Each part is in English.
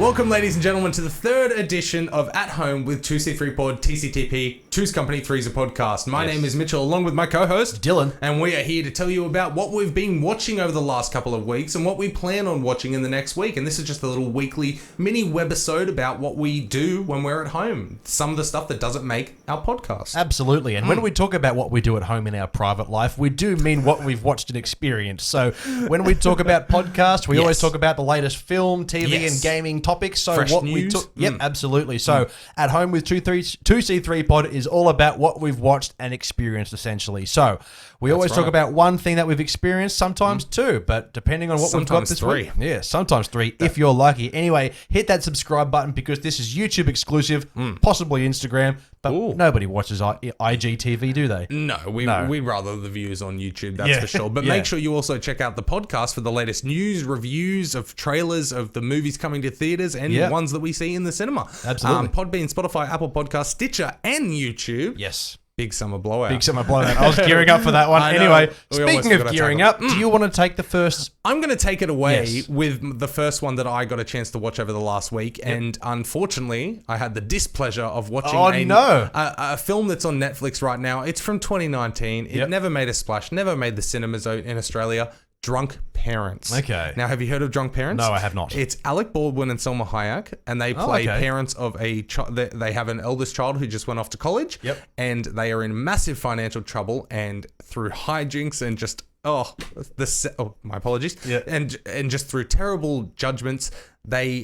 Welcome, ladies and gentlemen, to the third edition of At Home with 2c3pod, TCTP, Two's Company, Three's a Podcast. My name is Mitchell, along with my co-host, Dylan. And we are here to tell you about what we've been watching over the last couple of weeks and what we plan on watching in the next week. And this is just a little weekly mini webisode about what we do when we're at home. Some of the stuff that doesn't make our podcast. Absolutely. And when we talk about what we do at home in our private life, we do mean what we've watched and experienced. So when we talk about podcasts, we always talk about the latest film, TV, and gaming topics. So fresh what news. we took, absolutely. So At Home with 2c3pod is all about what we've watched and experienced, essentially. So we always talk about one thing that we've experienced, sometimes two, but depending on what we've got this week. Yeah, sometimes three, if you're lucky. Anyway, hit that subscribe button because this is YouTube exclusive, possibly Instagram, but nobody watches IGTV, do they? No, we'd rather the views on YouTube, that's for sure. But make sure you also check out the podcast for the latest news, reviews of trailers of the movies coming to theaters and ones that we see in the cinema. Absolutely. Podbean, Spotify, Apple Podcasts, Stitcher, and YouTube. Yes. Big summer blowout. Big summer blowout. I was gearing up for that one. Anyway, speaking of gearing up, do you want to take the first? I'm going to take it away with the first one that I got a chance to watch over the last week. And unfortunately, I had the displeasure of watching a film that's on Netflix right now. It's from 2019. It never made a splash, never made the cinemas in Australia. Drunk Parents. Okay. Now, have you heard of Drunk Parents? No, I have not. It's Alec Baldwin and Selma Hayek, and they play parents of a child. They have an eldest child who just went off to college, and they are in massive financial trouble, and through hijinks and just my apologies, and just through terrible judgments, they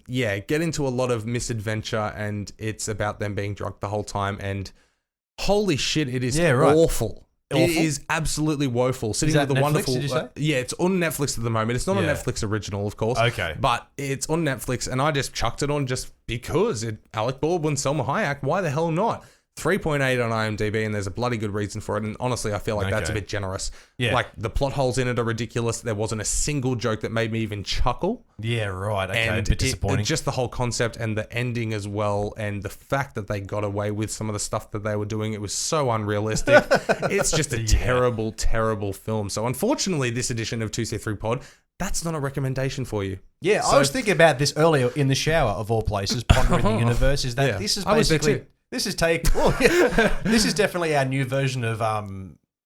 get into a lot of misadventure, and it's about them being drunk the whole time, and holy shit, it is awful. It is absolutely woeful. Sitting with the Netflix, wonderful. Did you say? It's on Netflix at the moment. It's not a Netflix original, of course. Okay. But it's on Netflix, and I just chucked it on just because. Alec Baldwin, Selma Hayek. Why the hell not? 3.8 on IMDb, and there's a bloody good reason for it. And honestly, I feel like that's a bit generous. Yeah. Like, the plot holes in it are ridiculous. There wasn't a single joke that made me even chuckle. Yeah, right. Okay, and a bit disappointing. Just the whole concept and the ending as well, and the fact that they got away with some of the stuff that they were doing, it was so unrealistic. It's just a terrible, terrible film. So unfortunately, this edition of 2C3pod, that's not a recommendation for you. Yeah, I was thinking about this earlier in the shower, of all places, pondering the universe, is that this is basically... This is this is definitely our new version of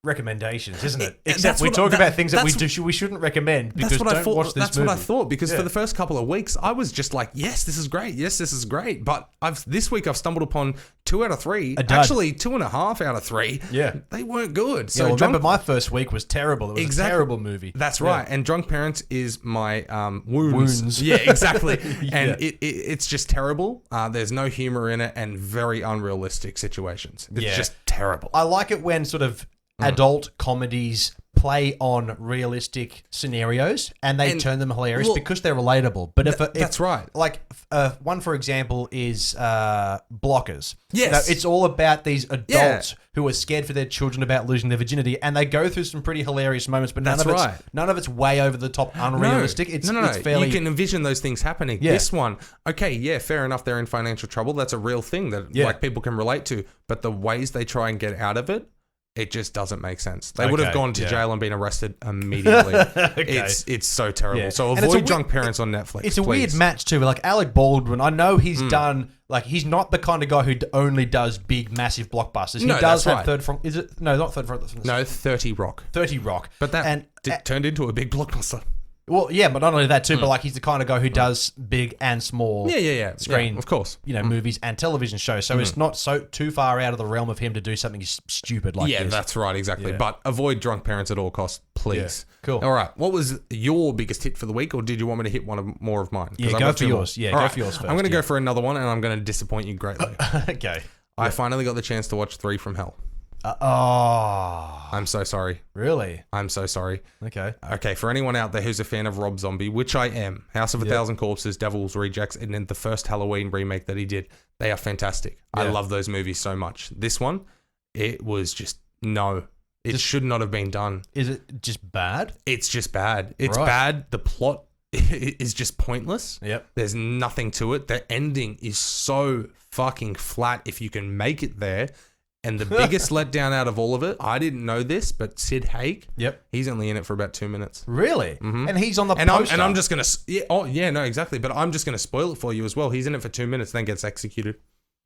recommendations, isn't it? Except we talk about things that we shouldn't recommend because watch this movie. That's what I thought, because for the first couple of weeks, I was just like, yes, this is great. Yes, this is great. But this week I've stumbled upon 2 out of 3. Actually, 2.5 out of 3. Yeah. They weren't good. So remember my first week was terrible. It was a terrible movie. That's right. And Drunk Parents is my wounds. Yeah, exactly. And it's just terrible. There's no humor in it and very unrealistic situations. It's just terrible. I like it when sort of adult comedies play on realistic scenarios and they turn them hilarious because they're relatable. But that's right. Like one, for example, is Blockers. Yes. It's all about these adults who are scared for their children about losing their virginity, and they go through some pretty hilarious moments, but none of it's way over the top unrealistic. It's fairly... You can envision those things happening. Yeah. This one, fair enough, they're in financial trouble. That's a real thing that like people can relate to. But the ways they try and get out of it, it just doesn't make sense. They would have gone to jail and been arrested immediately. It's so terrible. Yeah. So avoid Drunk Parents on Netflix. It's a weird match too. Like Alec Baldwin, I know he's done. Like, he's not the kind of guy who only does big, massive blockbusters. He does have Third Rock. Is it? No, not Third Rock. No, 30 Rock. 30 Rock. But that turned into a big blockbuster. Well, yeah, but not only that too, but like he's the kind of guy who does big and small screen, of course, movies and television shows. So it's not so too far out of the realm of him to do something stupid like this. Yeah, that's right, exactly. Yeah. But avoid Drunk Parents at all costs, please. Yeah. Cool. All right, what was your biggest hit for the week, or did you want me to hit more of mine? Yeah, go for yours. Yeah, go for yours first. I'm going to go for another one, and I'm going to disappoint you greatly. Okay. I finally got the chance to watch 3 from Hell. I'm so sorry. Really? I'm so sorry. Okay, for anyone out there who's a fan of Rob Zombie, which I am, House of a Thousand Corpses, Devil's Rejects, and then the first Halloween remake that he did, they are fantastic. I love those movies so much. This one, it was just, it should not have been done. Is it just bad? It's just bad. It's bad. The plot is just pointless. Yep. There's nothing to it. The ending is so fucking flat if you can make it there. And the biggest letdown out of all of it, I didn't know this, but Sid Haig, he's only in it for about 2 minutes. Really? Mm-hmm. And he's on the poster. I'm just going to... no, exactly. But I'm just going to spoil it for you as well. He's in it for 2 minutes, then gets executed.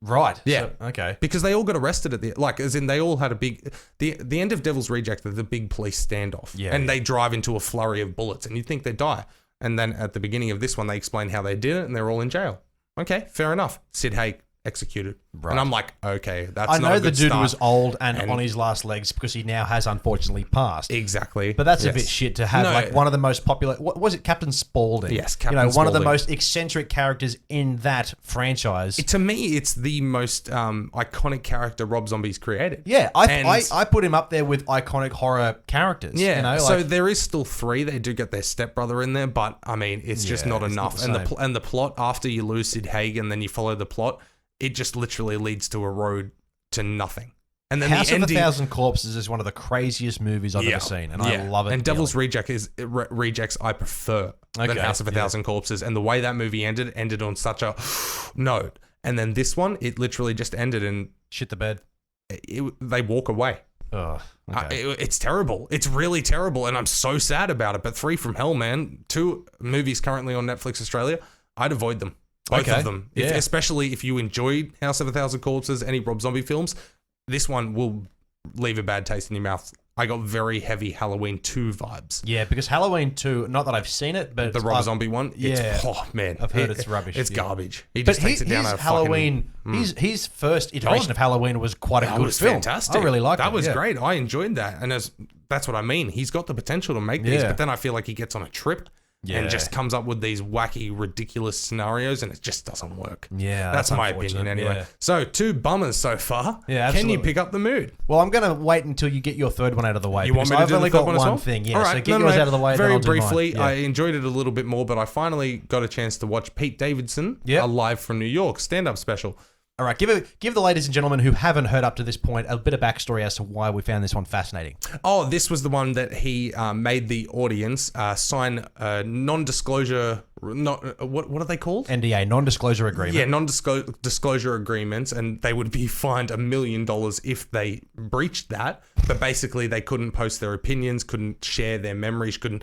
Right. Yeah. So, okay. Because they all got arrested at they all had a big... The end of Devil's Reject, the big police standoff. Yeah. And they drive into a flurry of bullets, and you'd think they'd die. And then at the beginning of this one, they explain how they did it, and they're all in jail. Okay, fair enough. Sid Haig executed. Right. And I'm like, okay, that's not a good I know the dude start. was old and on his last legs because he now has unfortunately passed. Exactly. But that's a bit shit to have like one of the most popular... What was it? Captain Spaulding. Yes, Captain Spaulding. One of the most eccentric characters in that franchise. To me, it's the most iconic character Rob Zombie's created. Yeah, I put him up there with iconic horror characters. Yeah, so there is still 3. They do get their stepbrother in there, but I mean, it's just not enough. And the plot, after you lose Sid Haig and then you follow the plot, it just literally leads to a road to nothing. And then House of a Thousand Corpses is one of the craziest movies I've ever seen, and I love it. And Devil's Rejects I prefer than House of a Thousand Corpses. And the way that movie ended on such a note. And then this one, it literally just ended and... Shit the bed. They walk away. Oh, okay. It's terrible. It's really terrible, and I'm so sad about it. But 3 from Hell, man. 2 movies currently on Netflix Australia. I'd avoid them. Both of them. Especially if you enjoyed House of a Thousand Corpses, any Rob Zombie films, this one will leave a bad taste in your mouth. I got very heavy Halloween 2 vibes. Yeah, because Halloween 2, not that I've seen it, but... The Rob Zombie one? I've heard it's rubbish. It's garbage. He just takes it down a Halloween, his first iteration of Halloween was quite a good film. That was fantastic. I really liked it. That was great. I enjoyed that. And that's what I mean. He's got the potential to make these, but then I feel like he gets on a trip. And just comes up with these wacky, ridiculous scenarios, and it just doesn't work. Yeah, that's my opinion anyway. Yeah. So 2 bummers so far. Yeah, absolutely. Can you pick up the mood? Well, I'm going to wait until you get your third one out of the way. You want me to do the third one as well? I've only got one thing. Yeah, all right, so get yours out of the way. Very briefly, I enjoyed it a little bit more, but I finally got a chance to watch Pete Davidson, Live from New York stand-up special. All right, give the ladies and gentlemen who haven't heard up to this point a bit of backstory as to why we found this one fascinating. Oh, this was the one that he made the audience sign a non-disclosure... what are they called? NDA, non-disclosure agreement. Yeah, non-disclosure agreements, and they would be fined $1 million if they breached that. But basically, they couldn't post their opinions, couldn't share their memories, couldn't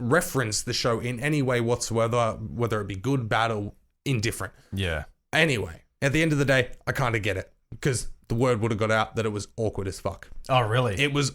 reference the show in any way whatsoever, whether it be good, bad, or indifferent. Yeah. Anyway, at the end of the day, I kind of get it because the word would have got out that it was awkward as fuck. Oh, really? It was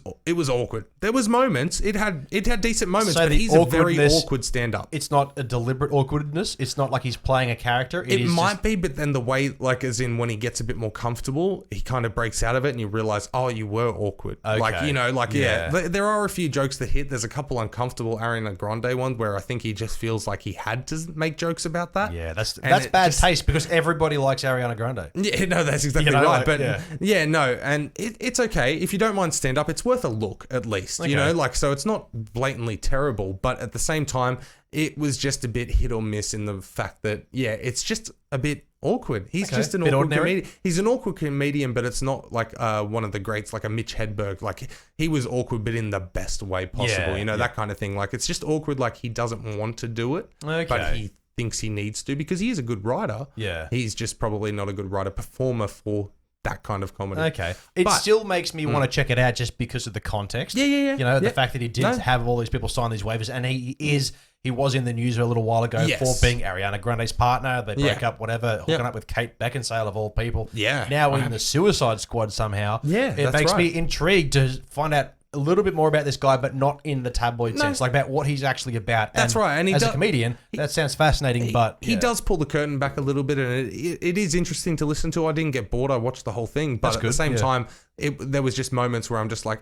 awkward. There was moments. It had decent moments, so but he's a very awkward stand-up. It's not a deliberate awkwardness. It's not like he's playing a character. It might be, but then the way, like, as in when he gets a bit more comfortable, he kind of breaks out of it, and you realize, oh, you were awkward. Okay. Like, there are a few jokes that hit. There's a couple uncomfortable Ariana Grande ones where I think he just feels like he had to make jokes about that. Yeah, that's bad taste because everybody likes Ariana Grande. Yeah, no, that's exactly right. But no, and it's okay if you don't mind stand up. It's worth a look at least. Okay. So it's not blatantly terrible, but at the same time, it was just a bit hit or miss in the fact that it's just a bit awkward. He's just an awkward comedian. He's an awkward comedian, but it's not like one of the greats, like a Mitch Hedberg. Like he was awkward, but in the best way possible. That kind of thing. Like it's just awkward. Like he doesn't want to do it, but he thinks he needs to because he is a good writer. Yeah, he's just probably not a good writer performer for that kind of comedy. Okay. It still makes me want to check it out just because of the context. Yeah. The fact that he did have all these people sign these waivers, and he was in the news a little while ago for being Ariana Grande's partner. They broke up, whatever, hooking up with Kate Beckinsale of all people. Yeah. Now in the Suicide Squad somehow. Yeah, it makes me intrigued to find out a little bit more about this guy, but not in the tabloid sense, like about what he's actually about. That's right. And as a comedian, that sounds fascinating, but... He does pull the curtain back a little bit, and it is interesting to listen to. I didn't get bored. I watched the whole thing, but at the same time, there was just moments where I'm just like,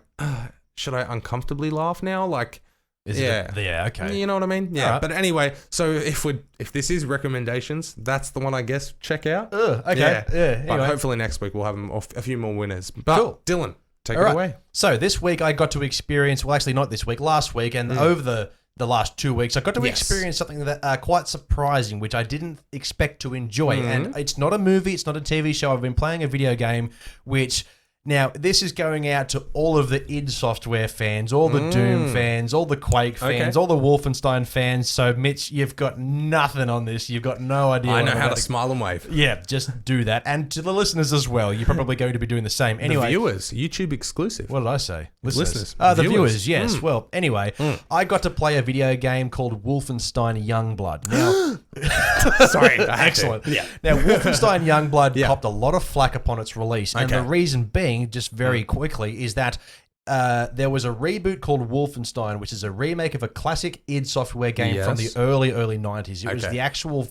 should I uncomfortably laugh now? Like... okay. You know what I mean? Yeah. Right. But anyway, so if this is recommendations, that's the one I guess check out. Okay. Yeah. But hopefully next week we'll have a few more winners. But cool. Dylan, take it away. So this week I got to experience, well actually not this week, last week, and over the last 2 weeks, I got to experience something that quite surprising, which I didn't expect to enjoy. And it's not a movie, it's not a TV show. I've been playing a video game which Now, this is going out to all of the id Software fans, all the Doom fans, all the Quake fans, all the Wolfenstein fans. So, Mitch, you've got nothing on this. You've got no idea. I know how to smile and wave. Yeah, just do that. And to the listeners as well, you're probably going to be doing the same. Anyway, the viewers, YouTube exclusive. What did I say? Listeners. The viewers, yes. Well, anyway, I got to play a video game called Wolfenstein Youngblood. Now, sorry. Excellent. Yeah. Now, Wolfenstein Youngblood copped a lot of flack upon its release. And the reason being, just very quickly, is that there was a reboot called Wolfenstein, which is a remake of a classic id Software game from the early 90s. It was the actual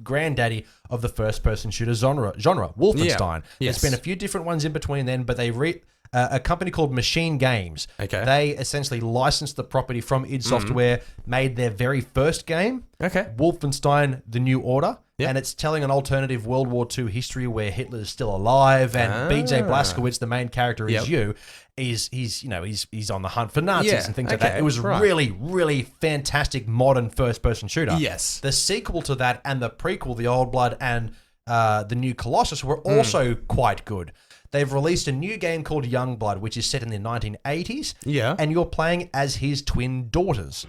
granddaddy of the first-person shooter genre, Wolfenstein. There's been a few different ones in between then, but a company called Machine Games, they essentially licensed the property from id Software, made their very first game, Wolfenstein: The New Order. And it's telling an alternative World War II history where Hitler is still alive, and BJ Blazkowicz, the main character, he's on the hunt for Nazis and things like that. It was really, really fantastic modern first-person shooter. Yes. The sequel to that and the prequel, The Old Blood and The New Colossus, were also quite good. They've released a new game called Youngblood, which is set in the 1980s. Yeah. And you're playing as his twin daughters.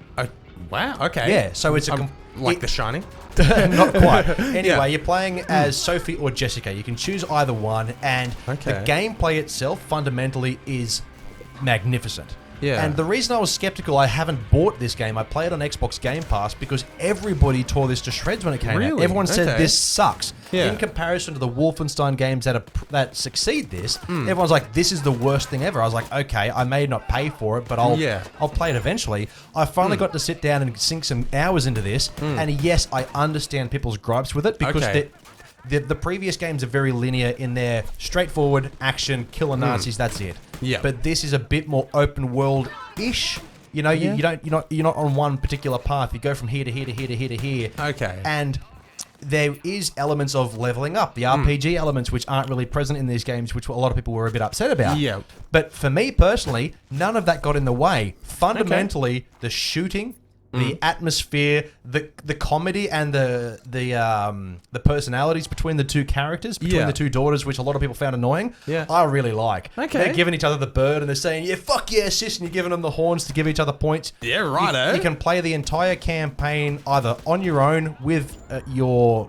Wow, okay. Yeah, so it's like The Shining? Not quite. Anyway, you're playing as Sophie or Jessica. You can choose either one, and the gameplay itself fundamentally is magnificent. Yeah. And the reason I was skeptical, I haven't bought this game. I played on Xbox Game Pass because everybody tore this to shreds when it came out. Everyone said this sucks. Yeah. In comparison to the Wolfenstein games that succeed this, everyone's like, this is the worst thing ever. I was like, okay, I may not pay for it, but I'll play it eventually. I finally got to sit down and sink some hours into this, and yes, I understand people's gripes with it because the previous games are very linear in their straightforward action, killer Nazis, that's it. Yeah. But this is a bit more open world-ish. You know, you're not on one particular path. You go from here to here to here to here to here. Okay. And there is elements of leveling up, the RPG elements, which aren't really present in these games, which a lot of people were a bit upset about. Yeah. But for me personally, none of that got in the way. Fundamentally, the shooting, the atmosphere, the comedy, and the personalities between the two characters, between the two daughters, which a lot of people found annoying, I really like. Okay. They're giving each other the bird, and they're saying, yeah, fuck yeah, sis, and you're giving them the horns to give each other points. Yeah, right, You can play the entire campaign either on your own with your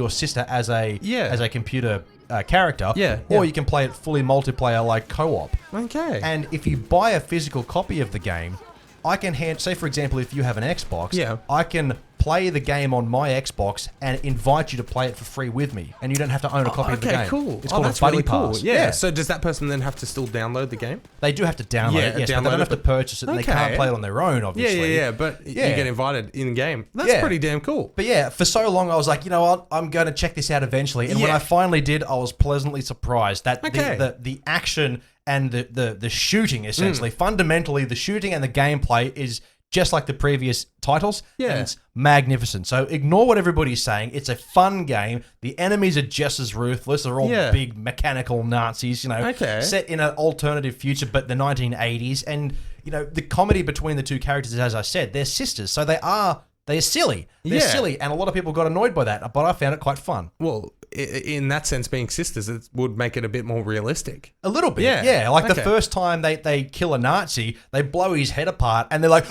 sister as a computer character, or you can play it fully multiplayer like co-op. Okay. And if you buy a physical copy of the game, I can say, for example, if you have an Xbox, I can play the game on my Xbox and invite you to play it for free with me, and you don't have to own a copy of the game. Cool. It's called a buddy pass. Yeah. So does that person then have to still download the game? They do have to download it, yes, but they don't have to purchase it, and they can't play it on their own, obviously. Yeah, but you get invited in-game. That's pretty damn cool. But yeah, for so long I was like, you know what, I'm going to check this out eventually, and when I finally did, I was pleasantly surprised that the action and the shooting, essentially, fundamentally, the shooting and the gameplay is just like the previous titles, and it's magnificent. So ignore what everybody's saying. It's a fun game. The enemies are just as ruthless. They're all big mechanical Nazis, set in an alternative future, but the 1980s. And, the comedy between the two characters, as I said, they're sisters, so they're silly. They're silly, and a lot of people got annoyed by that, but I found it quite fun. Well, in that sense, being sisters, it would make it a bit more realistic. A little bit, yeah. Like the first time they kill a Nazi, they blow his head apart, and they're like,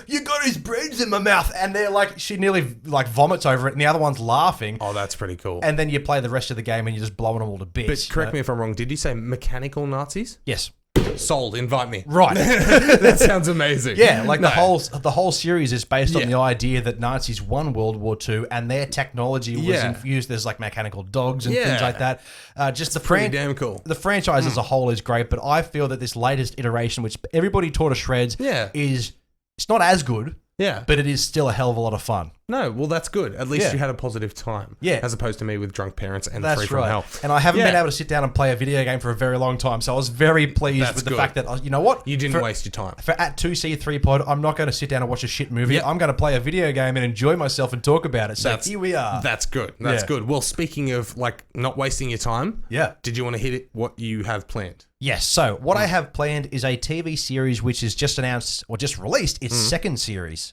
you got his brains in my mouth, and they're like, she nearly vomits over it, and the other one's laughing. Oh, that's pretty cool. And then you play the rest of the game, and you're just blowing them all to bits. But correct me if I'm wrong, did you say mechanical Nazis? Yes. Sold, invite me. Right. That sounds amazing. Yeah, like the whole series is based on the idea that Nazis won World War II and their technology was infused. There's like mechanical dogs and things like that. Pretty damn cool. The franchise as a whole is great, but I feel that this latest iteration, which everybody tore to shreds, it's not as good. Yeah. But it is still a hell of a lot of fun. No, well, that's good. At least you had a positive time. Yeah. As opposed to me with drunk parents and free from hell. And I haven't been able to sit down and play a video game for a very long time, so I was very pleased with the fact that, you know what? You didn't waste your time. For at 2c3pod, I'm not going to sit down and watch a shit movie. Yep. I'm going to play a video game and enjoy myself and talk about it. So here we are. That's good. That's good. Well, speaking of, not wasting your time, did you want to hit it what you have planned? Yes. So what I have planned is a TV series which is just announced or just released its second season,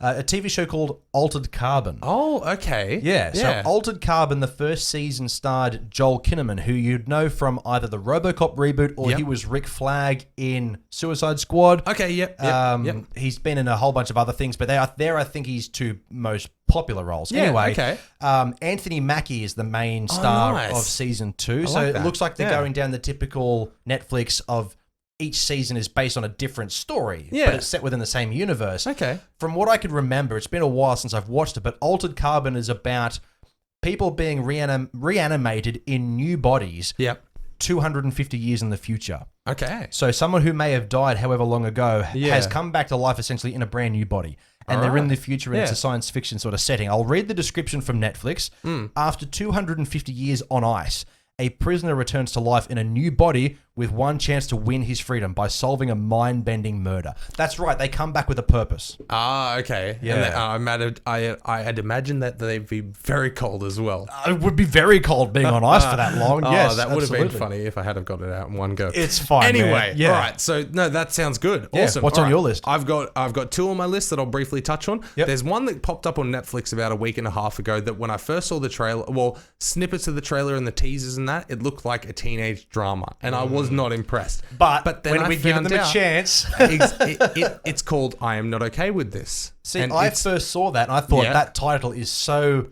A TV show called Altered Carbon. Oh, okay. Yeah, so Altered Carbon, the first season starred Joel Kinnaman, who you'd know from either the RoboCop reboot or he was Rick Flag in Suicide Squad. Okay, yep. He's been in a whole bunch of other things, but there I think he's two most popular roles. Anyway, Anthony Mackie is the main star of season 2, so it looks like they're going down the typical Netflix of each season is based on a different story, but it's set within the same universe. Okay. From what I could remember, it's been a while since I've watched it, but Altered Carbon is about people being reanimated in new bodies 250 years in the future. Okay. So someone who may have died however long ago has come back to life essentially in a brand new body. And they're in the future and it's a science fiction sort of setting. I'll read the description from Netflix. After 250 years on ice, a prisoner returns to life in a new body with one chance to win his freedom by solving a mind-bending murder. That's right. They come back with a purpose. Ah, okay. Yeah. And I had imagined that they'd be very cold as well. It would be very cold being on ice for that long. Yes, that would have been funny if I had have got it out in one go. It's fine. Anyway, all right. So no, that sounds good. Yeah. Awesome. What's on your list? I've got 2 on my list that I'll briefly touch on. Yep. There's one that popped up on Netflix about a week and a half ago that when I first saw the trailer, snippets of the trailer and the teasers and that, it looked like a teenage drama, and I was not impressed. But then when we give them a chance, it's called I Am Not Okay With This. See, I first saw that and I thought that title is so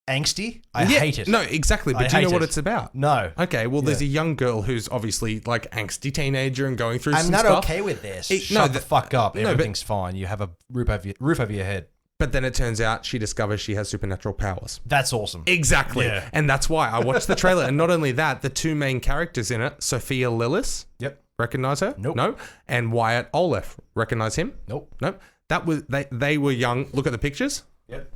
angsty. I hate it. No, exactly. But do you know what it's about? No. Okay, well, there's a young girl who's obviously like angsty teenager and going through some stuff. I'm not okay with this. Shut the fuck up. Everything's fine. You have a roof over your head. But then it turns out she discovers she has supernatural powers. That's awesome. Exactly. Yeah. And that's why I watched the trailer. And not only that, the 2 main characters in it, Sophia Lillis. Yep. Recognize her? Nope. No. And Wyatt Olaf. Recognize him? Nope. Nope. That was they were young. Look at the pictures. Yep.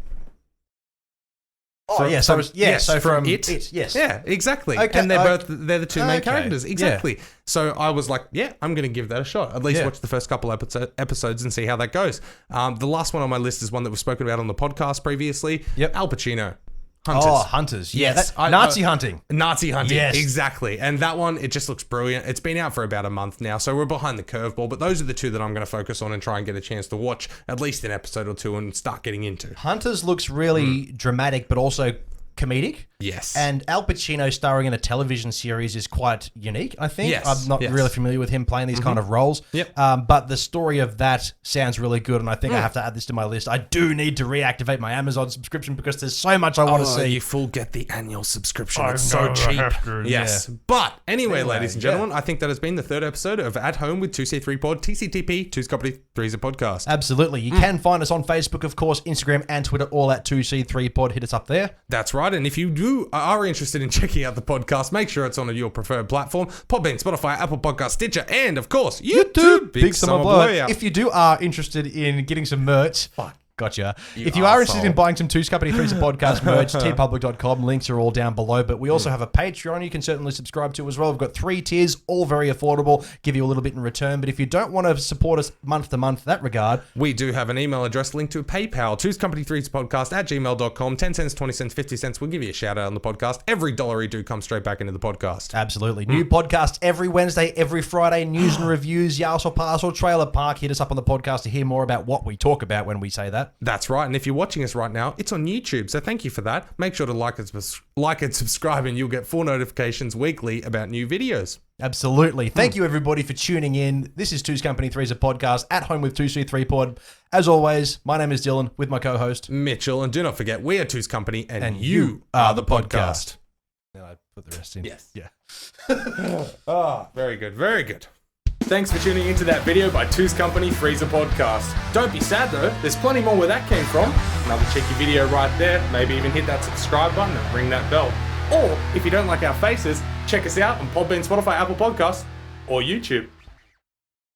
So from It. Yes. Yeah, exactly. Okay, and they're the 2 main characters. Exactly. Yeah. So I was like, I'm going to give that a shot. At least watch the first couple episodes and see how that goes. The last one on my list is one that we've spoken about on the podcast previously. Yep. Al Pacino. Hunters. Oh, Hunters. Yes. Nazi hunting. Nazi hunting. Yes. Exactly. And that one, it just looks brilliant. It's been out for about a month now, so we're behind the curveball. But those are the 2 that I'm going to focus on and try and get a chance to watch at least an episode or 2 and start getting into. Hunters looks really dramatic, but also comedic. Yes. And Al Pacino starring in a television series is quite unique, I think. Yes. I'm not really familiar with him playing these kind of roles. Yep. But the story of that sounds really good, and I think I have to add this to my list. I do need to reactivate my Amazon subscription because there's so much I want to see. You full get the annual subscription. It's so cheap. Yes. Yeah. But anyway, ladies and gentlemen, I think that has been the 3rd episode of At Home with 2c3pod, TCTP, 2's Company, 3's a Podcast. Absolutely. You can find us on Facebook, of course, Instagram and Twitter, all at 2c3pod. Hit us up there. That's right. And if you are interested in checking out the podcast, make sure it's on your preferred platform: Podbean, Spotify, Apple Podcasts, Stitcher, and of course YouTube. Big summer blowout. If you are interested in getting some merch, gotcha. If you are interested in buying some 2's Company 3's a Podcast merch, tpublic.com. Links are all down below. But we also have a Patreon you can certainly subscribe to as well. We've got 3 tiers, all very affordable, give you a little bit in return. But if you don't want to support us month to month in that regard, we do have an email address linked to PayPal, 2's Company 3's Podcast at gmail.com. 10 cents, 20 cents, 50 cents. We'll give you a shout out on the podcast. Every dollar you do comes straight back into the podcast. Absolutely. New podcast every Wednesday, every Friday. News and reviews, Yas or Pass or Trailer Park. Hit us up on the podcast to hear more about what we talk about when we say that. That's right. And if you're watching us right now, it's on YouTube. So thank you for that. Make sure to like and subscribe, and you'll get 4 notifications weekly about new videos. Absolutely. Thank you, everybody, for tuning in. This is 2's Company 3's a Podcast, At Home with 2c3pod. As always, my name is Dylan with my co-host Mitchell. And do not forget, we are 2's Company and you are the podcast. Now I put the rest in. Yes. Yeah. Very good. Very good. Thanks for tuning into that video by 2's Company 3's a Podcast. Don't be sad though, there's plenty more where that came from. Another cheeky video right there. Maybe even hit that subscribe button and ring that bell. Or if you don't like our faces, check us out on Podbean, Spotify, Apple Podcasts, or YouTube.